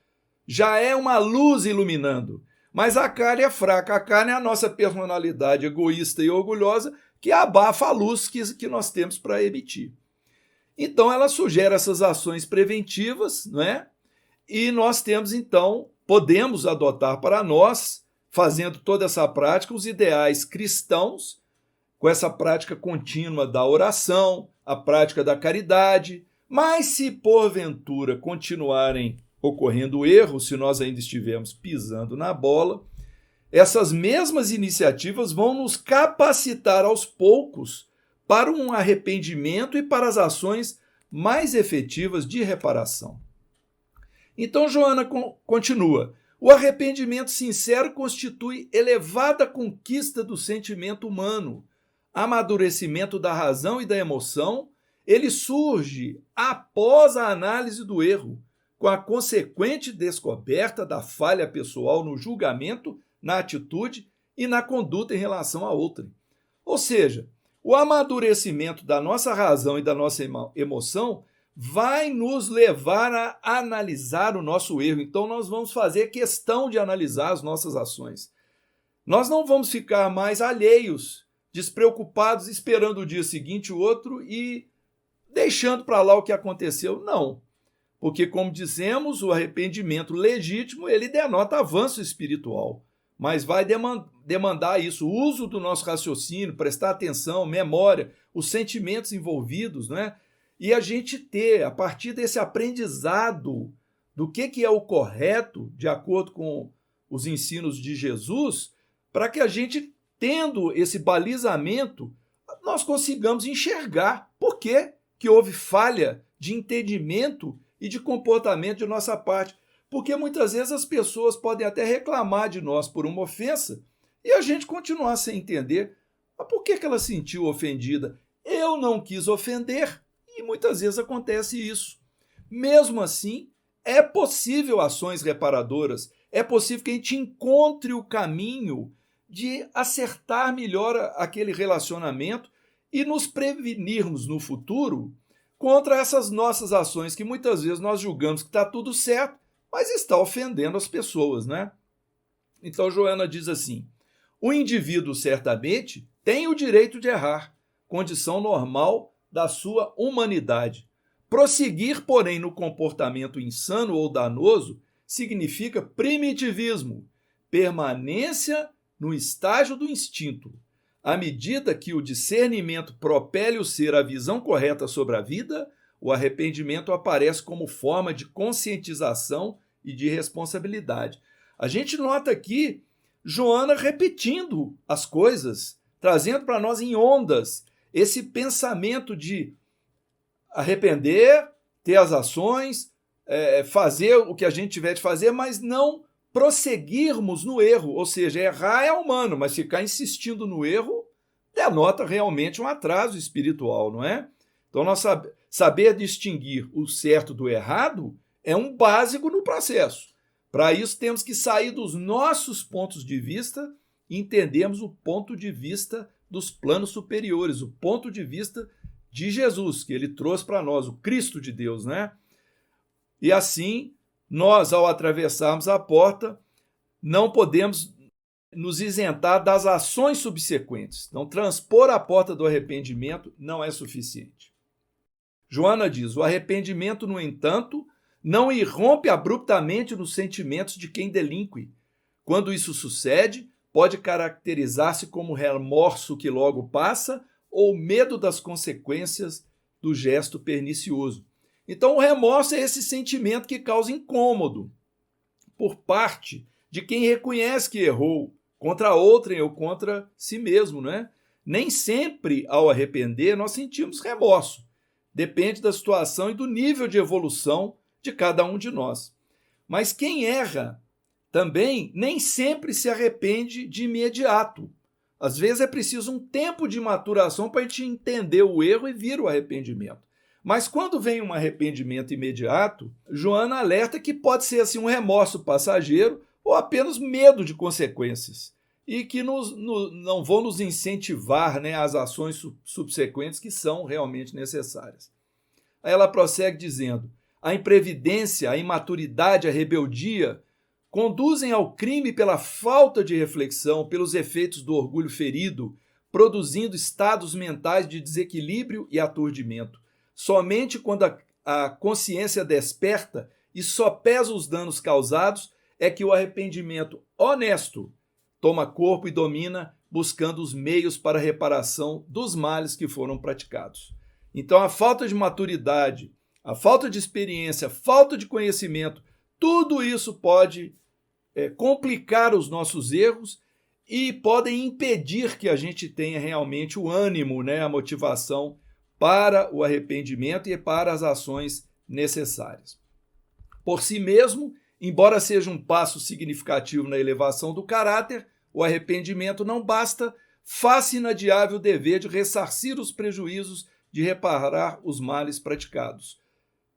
já é uma luz iluminando. Mas a carne é fraca, a carne é a nossa personalidade egoísta e orgulhosa que abafa a luz que nós temos para emitir. Então ela sugere essas ações preventivas, não é? E nós temos então, podemos adotar para nós, fazendo toda essa prática, os ideais cristãos, com essa prática contínua da oração, a prática da caridade. Mas se porventura continuarem ocorrendo erros, se nós ainda estivermos pisando na bola, essas mesmas iniciativas vão nos capacitar aos poucos para um arrependimento e para as ações mais efetivas de reparação. Então Joana continua: o arrependimento sincero constitui elevada conquista do sentimento humano, amadurecimento da razão e da emoção, ele surge após a análise do erro, com a consequente descoberta da falha pessoal no julgamento, na atitude e na conduta em relação a outrem. Ou seja, o amadurecimento da nossa razão e da nossa emoção vai nos levar a analisar o nosso erro. Então, nós vamos fazer questão de analisar as nossas ações. Nós não vamos ficar mais alheios, despreocupados, esperando o dia seguinte, o outro e deixando para lá o que aconteceu. Não. Porque, como dissemos, o arrependimento legítimo, ele denota avanço espiritual, mas vai demandar isso, o uso do nosso raciocínio, prestar atenção, memória, os sentimentos envolvidos, né? E a gente ter, a partir desse aprendizado do que é o correto, de acordo com os ensinos de Jesus, para que a gente, tendo esse balizamento, nós consigamos enxergar por que houve falha de entendimento e de comportamento de nossa parte. Porque muitas vezes as pessoas podem até reclamar de nós por uma ofensa e a gente continuar sem entender. Mas por que ela se sentiu ofendida? Eu não quis ofender. E muitas vezes acontece isso. Mesmo assim, é possível ações reparadoras, é possível que a gente encontre o caminho de acertar melhor aquele relacionamento e nos prevenirmos no futuro contra essas nossas ações que muitas vezes nós julgamos que está tudo certo, mas está ofendendo as pessoas, né? Então Joana diz assim: o indivíduo certamente tem o direito de errar, condição normal da sua humanidade. Prosseguir, porém, no comportamento insano ou danoso significa primitivismo, permanência no estágio do instinto. À medida que o discernimento propele o ser à visão correta sobre a vida, o arrependimento aparece como forma de conscientização e de responsabilidade. A gente nota aqui Joana repetindo as coisas, trazendo para nós em ondas esse pensamento de arrepender, ter as ações, fazer o que a gente tiver de fazer, mas não prosseguirmos no erro. Ou seja, errar é humano, mas ficar insistindo no erro denota realmente um atraso espiritual, não é? Então, nós saber distinguir o certo do errado é um básico no processo. Para isso, temos que sair dos nossos pontos de vista e entendermos o ponto de vista dos planos superiores, o ponto de vista de Jesus, que ele trouxe para nós, o Cristo de Deus, né? E assim, nós, ao atravessarmos a porta, não podemos nos isentar das ações subsequentes. Então, transpor a porta do arrependimento não é suficiente. Joana diz: o arrependimento, no entanto, não irrompe abruptamente nos sentimentos de quem delinque. Quando isso sucede, pode caracterizar-se como remorso que logo passa ou medo das consequências do gesto pernicioso. Então, o remorso é esse sentimento que causa incômodo por parte de quem reconhece que errou contra outrem ou contra si mesmo, né? Nem sempre, ao arrepender, nós sentimos remorso. Depende da situação e do nível de evolução de cada um de nós. Mas quem erra também nem sempre se arrepende de imediato. Às vezes é preciso um tempo de maturação para a gente entender o erro e vir o arrependimento. Mas quando vem um arrependimento imediato, Joana alerta que pode ser assim um remorso passageiro ou apenas medo de consequências e que não vão nos incentivar, né, às ações subsequentes que são realmente necessárias. Aí ela prossegue dizendo: a imprevidência, a imaturidade, a rebeldia conduzem ao crime pela falta de reflexão, pelos efeitos do orgulho ferido, produzindo estados mentais de desequilíbrio e aturdimento. Somente quando a consciência desperta e sopesa os danos causados é que o arrependimento honesto toma corpo e domina, buscando os meios para a reparação dos males que foram praticados. Então, a falta de maturidade, a falta de experiência, a falta de conhecimento, tudo isso pode complicar os nossos erros e podem impedir que a gente tenha realmente o ânimo, né, a motivação para o arrependimento e para as ações necessárias. Por si mesmo, embora seja um passo significativo na elevação do caráter, o arrependimento não basta, faz-se inadiável o dever de ressarcir os prejuízos de reparar os males praticados.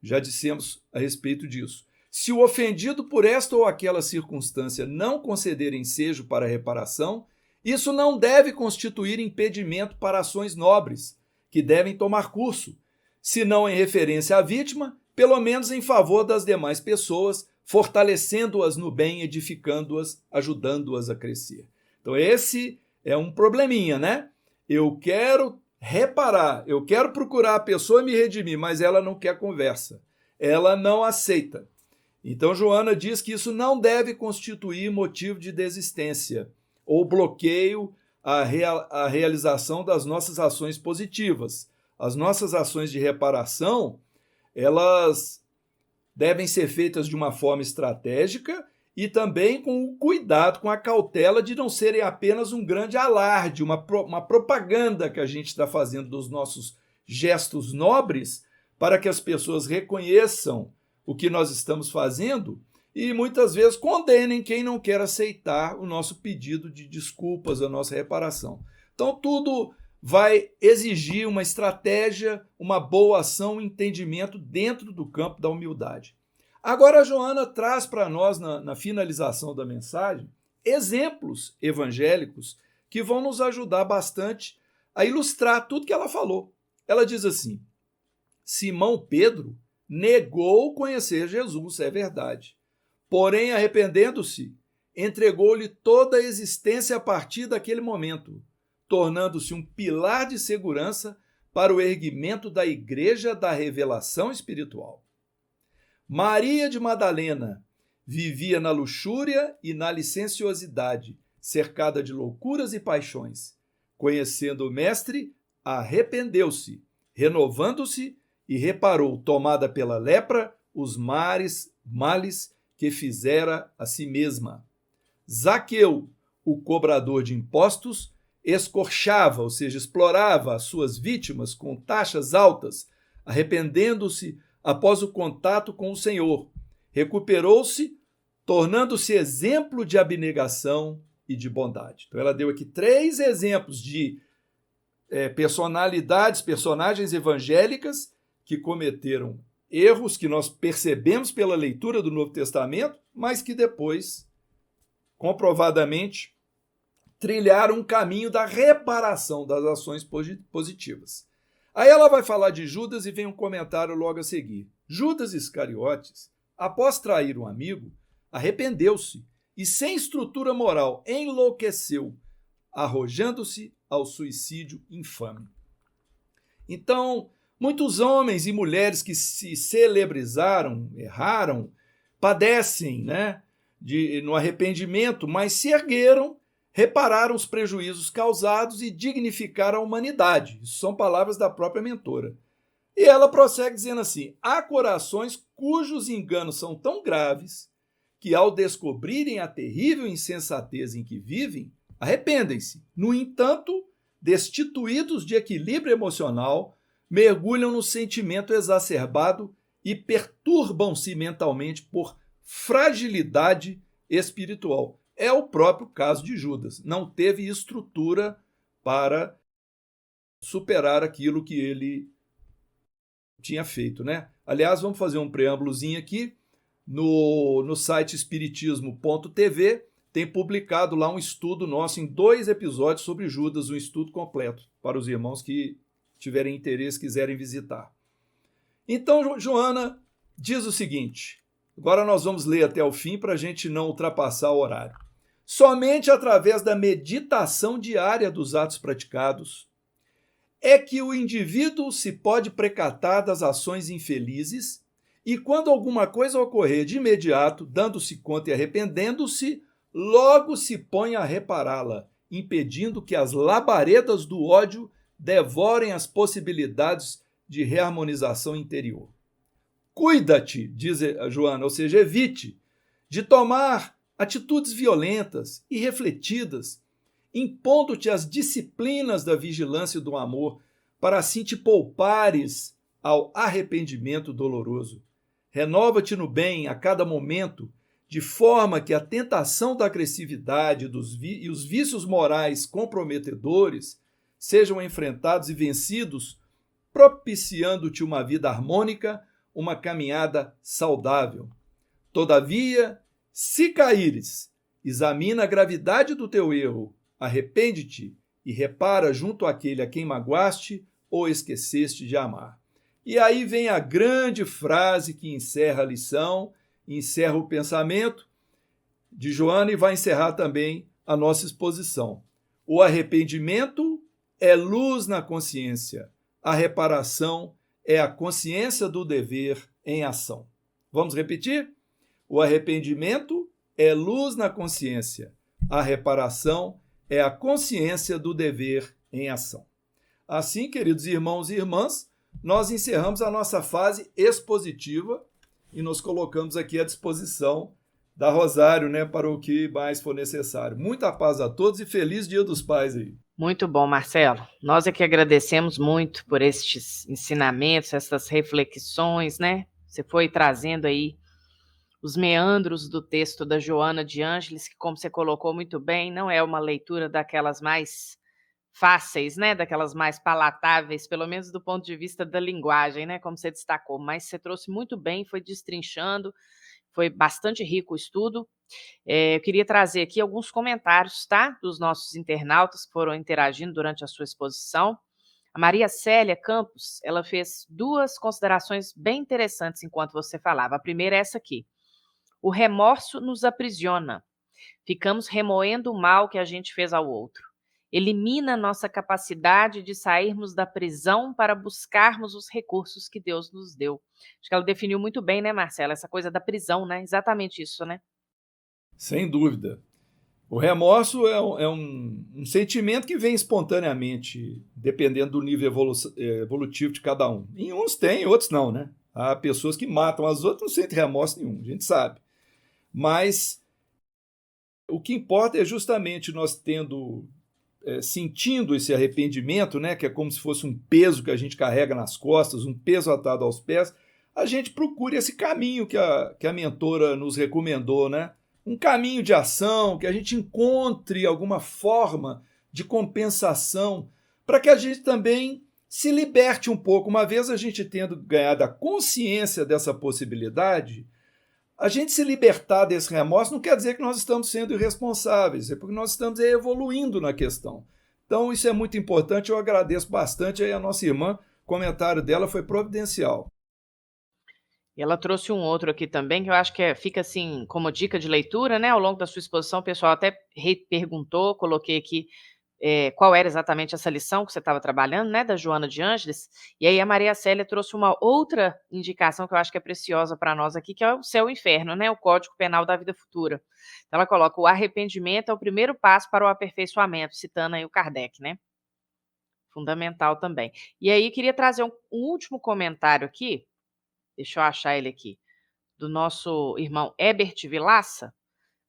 Já dissemos a respeito disso. Se o ofendido por esta ou aquela circunstância não conceder ensejo para reparação, isso não deve constituir impedimento para ações nobres, que devem tomar curso, se não em referência à vítima, pelo menos em favor das demais pessoas, fortalecendo-as no bem, edificando-as, ajudando-as a crescer. Então esse é um probleminha, né? Eu quero reparar, eu quero procurar a pessoa me redimir, mas ela não quer conversa, ela não aceita. Então Joana diz que isso não deve constituir motivo de desistência ou bloqueio à realização das nossas ações positivas. As nossas ações de reparação, elas devem ser feitas de uma forma estratégica e também com o cuidado, com a cautela de não serem apenas um grande alarde, uma propaganda que a gente está fazendo dos nossos gestos nobres para que as pessoas reconheçam o que nós estamos fazendo e muitas vezes condenem quem não quer aceitar o nosso pedido de desculpas, a nossa reparação. Então tudo vai exigir uma estratégia, uma boa ação, um entendimento dentro do campo da humildade. Agora a Joana traz para nós, na finalização da mensagem, exemplos evangélicos que vão nos ajudar bastante a ilustrar tudo que ela falou. Ela diz assim: Simão Pedro negou conhecer Jesus, é verdade. Porém, arrependendo-se, entregou-lhe toda a existência a partir daquele momento, tornando-se um pilar de segurança para o erguimento da igreja da revelação espiritual. Maria de Madalena vivia na luxúria e na licenciosidade, cercada de loucuras e paixões. Conhecendo o Mestre, arrependeu-se, renovando-se e reparou, tomada pela lepra, os males que fizera a si mesma. Zaqueu, o cobrador de impostos, escorchava, ou seja, explorava as suas vítimas com taxas altas, arrependendo-se após o contato com o Senhor. Recuperou-se, tornando-se exemplo de abnegação e de bondade. Então ela deu aqui 3 exemplos de personagens evangélicas que cometeram erros que nós percebemos pela leitura do Novo Testamento, mas que depois, comprovadamente, trilharam um caminho da reparação das ações positivas. Aí ela vai falar de Judas e vem um comentário logo a seguir. Judas Iscariotes, após trair um amigo, arrependeu-se e, sem estrutura moral, enlouqueceu, arrojando-se ao suicídio infame. Então, muitos homens e mulheres que se celebrizaram, erraram, padecem, no arrependimento, mas se ergueram, repararam os prejuízos causados e dignificaram a humanidade. Isso são palavras da própria mentora. E ela prossegue dizendo assim: há corações cujos enganos são tão graves que, ao descobrirem a terrível insensatez em que vivem, arrependem-se. No entanto, destituídos de equilíbrio emocional, mergulham no sentimento exacerbado e perturbam-se mentalmente por fragilidade espiritual. É o próprio caso de Judas. Não teve estrutura para superar aquilo que ele tinha feito, Aliás, vamos fazer um preâmbulozinho aqui. No site espiritismo.tv tem publicado lá um estudo nosso em 2 episódios sobre Judas, um estudo completo para os irmãos que tiverem interesse, quiserem visitar. Então, Joana diz o seguinte, agora nós vamos ler até o fim para a gente não ultrapassar o horário. Somente através da meditação diária dos atos praticados é que o indivíduo se pode precatar das ações infelizes e, quando alguma coisa ocorrer de imediato, dando-se conta e arrependendo-se, logo se põe a repará-la, impedindo que as labaredas do ódio devorem as possibilidades de reharmonização interior. Cuida-te, diz a Joana, ou seja, evite de tomar atitudes violentas e refletidas, impondo-te as disciplinas da vigilância e do amor, para assim te poupares ao arrependimento doloroso. Renova-te no bem a cada momento, de forma que a tentação da agressividade e os vícios morais comprometedores sejam enfrentados e vencidos propiciando-te uma vida harmônica, uma caminhada saudável. Todavia, se caíres, examina a gravidade do teu erro, arrepende-te e repara junto àquele a quem magoaste ou esqueceste de amar. E aí vem a grande frase que encerra a lição, encerra o pensamento de Joana e vai encerrar também a nossa exposição. O arrependimento é luz na consciência, a reparação é a consciência do dever em ação. Vamos repetir? O arrependimento é luz na consciência, a reparação é a consciência do dever em ação. Assim, queridos irmãos e irmãs, nós encerramos a nossa fase expositiva e nos colocamos aqui à disposição da Rosário, né, para o que mais for necessário. Muita paz a todos e feliz Dia dos Pais aí. Muito bom, Marcelo. Nós é que agradecemos muito por estes ensinamentos, essas reflexões, né? Você foi trazendo aí os meandros do texto da Joana de Ângeles, que, como você colocou muito bem, não é uma leitura daquelas mais fáceis, né? Daquelas mais palatáveis, pelo menos do ponto de vista da linguagem, né? Como você destacou, mas você trouxe muito bem, foi destrinchando, foi bastante rico o estudo. Eu queria trazer aqui alguns comentários, tá? Dos nossos internautas que foram interagindo durante a sua exposição. A Maria Célia Campos, ela fez 2 considerações bem interessantes enquanto você falava. A primeira é essa aqui. O remorso nos aprisiona. Ficamos remoendo o mal que a gente fez ao outro. Elimina nossa capacidade de sairmos da prisão para buscarmos os recursos que Deus nos deu. Acho que ela definiu muito bem, né, Marcela? Essa coisa da prisão, né? Exatamente isso, né? Sem dúvida. O remorso é um sentimento que vem espontaneamente, dependendo do nível evolutivo de cada um. Em uns tem, em outros não, né? Há pessoas que matam as outras, não sentem remorso nenhum, a gente sabe. Mas o que importa é justamente nós sentindo esse arrependimento, né, que é como se fosse um peso que a gente carrega nas costas, um peso atado aos pés, a gente procura esse caminho que a mentora nos recomendou, né? Um caminho de ação, que a gente encontre alguma forma de compensação, para que a gente também se liberte um pouco. Uma vez a gente tendo ganhado a consciência dessa possibilidade, a gente se libertar desse remorso não quer dizer que nós estamos sendo irresponsáveis, é porque nós estamos evoluindo na questão. Então isso é muito importante, eu agradeço bastante aí a nossa irmã, o comentário dela foi providencial. E ela trouxe um outro aqui também, que eu acho que fica assim como dica de leitura, né? Ao longo da sua exposição, o pessoal até perguntou, coloquei aqui qual era exatamente essa lição que você estava trabalhando, né? Da Joana de Ângeles. E aí a Maria Célia trouxe uma outra indicação que eu acho que é preciosa para nós aqui, que é o Céu e o Inferno, né? O Código Penal da Vida Futura. Então ela coloca: o arrependimento é o primeiro passo para o aperfeiçoamento, citando aí o Kardec, né? Fundamental também. E aí queria trazer um último comentário aqui. Deixa eu achar ele aqui, do nosso irmão Herbert Vilaça,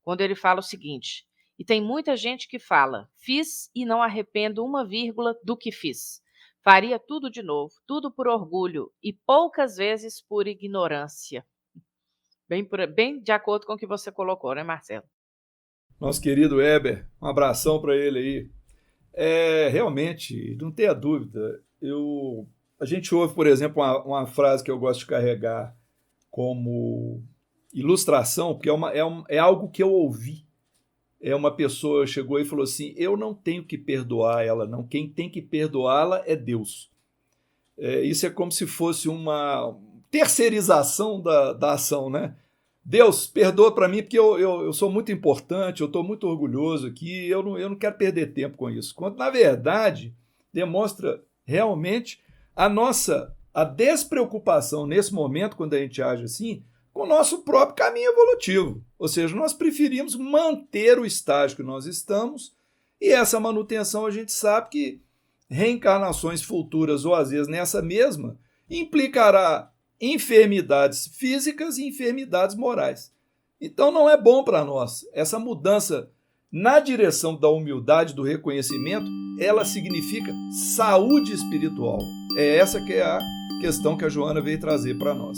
quando ele fala o seguinte: e tem muita gente que fala, fiz e não arrependo uma vírgula do que fiz. Faria tudo de novo, tudo por orgulho e poucas vezes por ignorância. Bem de acordo com o que você colocou, né, Marcelo? Nosso querido Heber, um abração para ele aí. Realmente, não tenha dúvida, a gente ouve, por exemplo, uma frase que eu gosto de carregar como ilustração, porque é algo que eu ouvi. Uma pessoa chegou e falou assim: eu não tenho que perdoar ela, não. Quem tem que perdoá-la é Deus. Isso é como se fosse uma terceirização da ação, né? Deus, perdoa para mim porque eu sou muito importante, eu estou muito orgulhoso aqui, eu não quero perder tempo com isso. Quando, na verdade, demonstra realmente a despreocupação nesse momento, quando a gente age assim, com o nosso próprio caminho evolutivo. Ou seja, nós preferimos manter o estágio que nós estamos, e essa manutenção a gente sabe que reencarnações futuras, ou às vezes nessa mesma, implicará enfermidades físicas e enfermidades morais. Então não é bom para nós. Essa mudança na direção da humildade, do reconhecimento, ela significa saúde espiritual. É essa que é a questão que a Joana veio trazer para nós.